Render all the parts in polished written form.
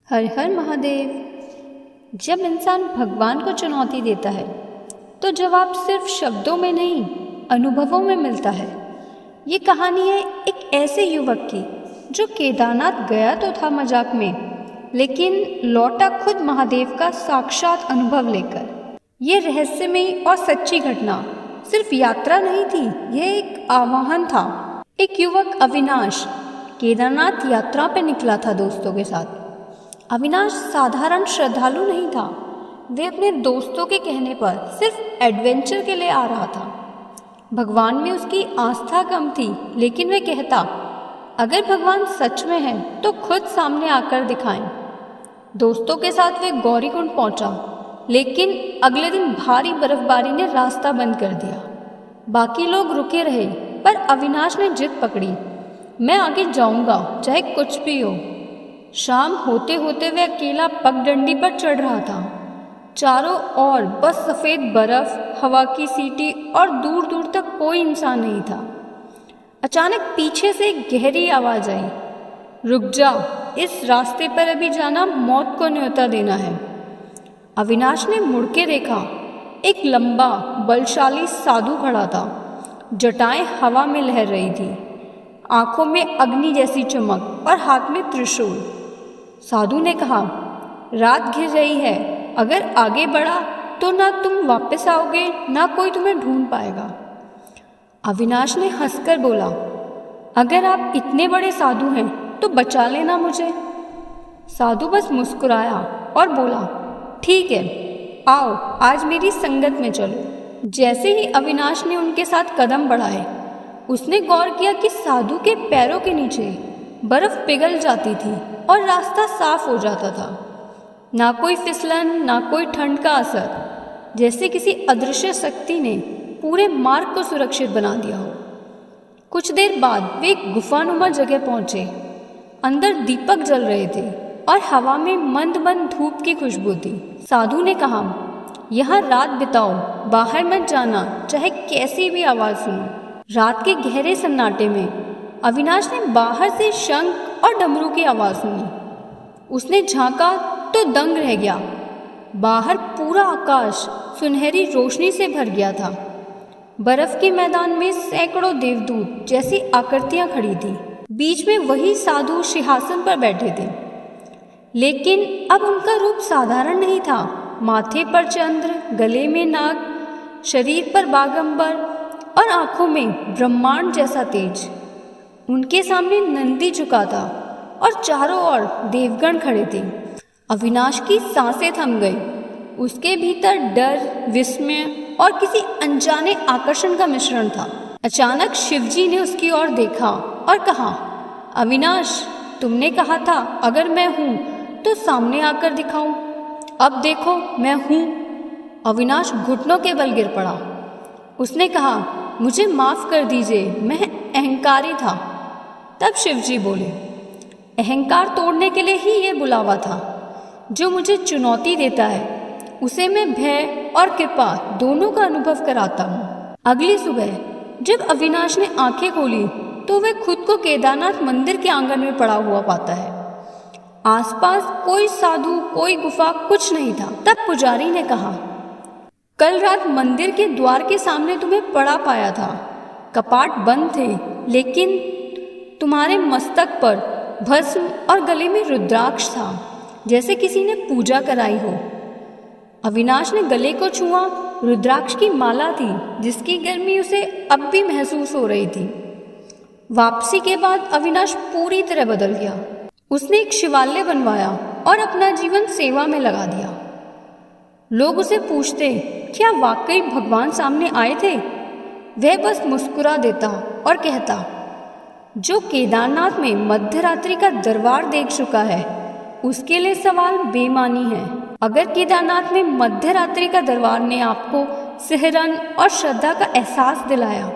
हर हर महादेव। जब इंसान भगवान को चुनौती देता है तो जवाब सिर्फ शब्दों में नहीं, अनुभवों में मिलता है। ये कहानी है एक ऐसे युवक की जो केदारनाथ गया तो था मजाक में, लेकिन लौटा खुद महादेव का साक्षात अनुभव लेकर। ये रहस्यमयी और सच्ची घटना सिर्फ यात्रा नहीं थी, यह एक आह्वान था। एक युवक अविनाश केदारनाथ यात्रा पर निकला था दोस्तों के साथ। अविनाश साधारण श्रद्धालु नहीं था, वे अपने दोस्तों के कहने पर सिर्फ एडवेंचर के लिए आ रहा था। भगवान में उसकी आस्था कम थी, लेकिन वह कहता, अगर भगवान सच में है तो खुद सामने आकर दिखाएं। दोस्तों के साथ वे गौरीकुंड पहुंचा, लेकिन अगले दिन भारी बर्फबारी ने रास्ता बंद कर दिया। बाकी लोग रुके रहे, पर अविनाश ने जिद पकड़ी, मैं आगे जाऊंगा चाहे कुछ भी हो। शाम होते होते वह अकेला पगडंडी पर चढ़ रहा था। चारों ओर बस सफ़ेद बर्फ, हवा की सीटी और दूर दूर तक कोई इंसान नहीं था। अचानक पीछे से एक गहरी आवाज़ आई, रुक जा, इस रास्ते पर अभी जाना मौत को न्योता देना है। अविनाश ने मुड़ के देखा, एक लंबा बलशाली साधु खड़ा था। जटाएं हवा में लहर रही थी, आंखों में अग्नि जैसी चमक और हाथ में त्रिशूल। साधु ने कहा, रात घिर रही है, अगर आगे बढ़ा तो ना तुम वापस आओगे ना कोई तुम्हें ढूंढ पाएगा। अविनाश ने हंसकर बोला, अगर आप इतने बड़े साधु हैं तो बचा लेना मुझे। साधु बस मुस्कुराया और बोला, ठीक है, आओ आज मेरी संगत में चलो। जैसे ही अविनाश ने उनके साथ कदम बढ़ाए, उसने गौर किया कि साधु के पैरों के नीचे बर्फ पिघल जाती थी और रास्ता साफ हो जाता था। ना कोई फिसलन, ना कोई ठंड का असर, जैसे किसी अदृश्य शक्ति ने पूरे मार्ग को सुरक्षित बना दिया हो। कुछ देर बाद वे एक गुफानुमा जगह पहुंचे। अंदर दीपक जल रहे थे और हवा में मंद मंद धूप की खुशबू थी। साधु ने कहा, यहाँ रात बिताओ, बाहर मत जाना, चाहे कैसी भी आवाज़ सुनो। रात के गहरे सन्नाटे में अविनाश ने बाहर से शंख और डमरू की आवाज़ सुनी। उसने झांका तो दंग रह गया। बाहर पूरा आकाश सुनहरी रोशनी से भर गया था। बर्फ के मैदान में सैकड़ों देवदूत जैसी आकृतियां खड़ी थी। बीच में वही साधु सिंहासन पर बैठे थे, लेकिन अब उनका रूप साधारण नहीं था। माथे पर चंद्र, गले में नाग, शरीर पर बागंबर और आंखों में ब्रह्मांड जैसा तेज। उनके सामने नंदी झुका था और चारों ओर देवगण खड़े थे। अविनाश की सांसें थम गई। उसके भीतर डर, विस्मय और किसी अनजाने आकर्षण का मिश्रण था। अचानक शिवजी ने उसकी ओर देखा और कहा, अविनाश, तुमने कहा था अगर मैं हूँ तो सामने आकर दिखाऊं। अब देखो मैं हूँ। अविनाश घुटनों के बल गिर पड़ा। उसने कहा, मुझे माफ़ कर दीजिए, मैं अहंकारी था। तब शिवजी बोले, अहंकार तोड़ने के लिए ही ये बुलावा था। जो मुझे चुनौती देता है उसे मैं भय और कृपा दोनों का अनुभव कराता हूँ। अगली सुबह जब अविनाश ने आंखें खोली तो वह खुद को केदारनाथ मंदिर के आंगन में पड़ा हुआ पाता है। आसपास कोई साधु, कोई गुफा, कुछ नहीं था। तब पुजारी ने कहा, कल रात मंदिर के द्वार के सामने तुम्हें पड़ा पाया था। कपाट बंद थे, लेकिन तुम्हारे मस्तक पर भस्म और गले में रुद्राक्ष था, जैसे किसी ने पूजा कराई हो। अविनाश ने गले को छुआ। रुद्राक्ष की माला थी, जिसकी गर्मी उसे अब भी महसूस हो रही थी। वापसी के बाद अविनाश पूरी तरह बदल गया। उसने एक शिवालय बनवाया और अपना जीवन सेवा में लगा दिया। लोग उसे पूछते, क्या वाकई भगवान सामने आए थे? वह बस मुस्कुरा देता और कहता, जो केदारनाथ में मध्य रात्रि का दरबार देख चुका है उसके लिए सवाल बेमानी है। अगर केदारनाथ में मध्य रात्रि का दरबार ने आपको सिहरन और श्रद्धा का एहसास दिलाया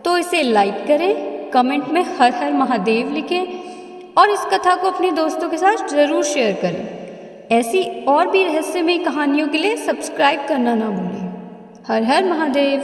तो इसे लाइक करें, कमेंट में हर हर महादेव लिखें और इस कथा को अपने दोस्तों के साथ ज़रूर शेयर करें। ऐसी और भी रहस्यमयी कहानियों के लिए सब्सक्राइब करना ना भूलें। हर हर महादेव।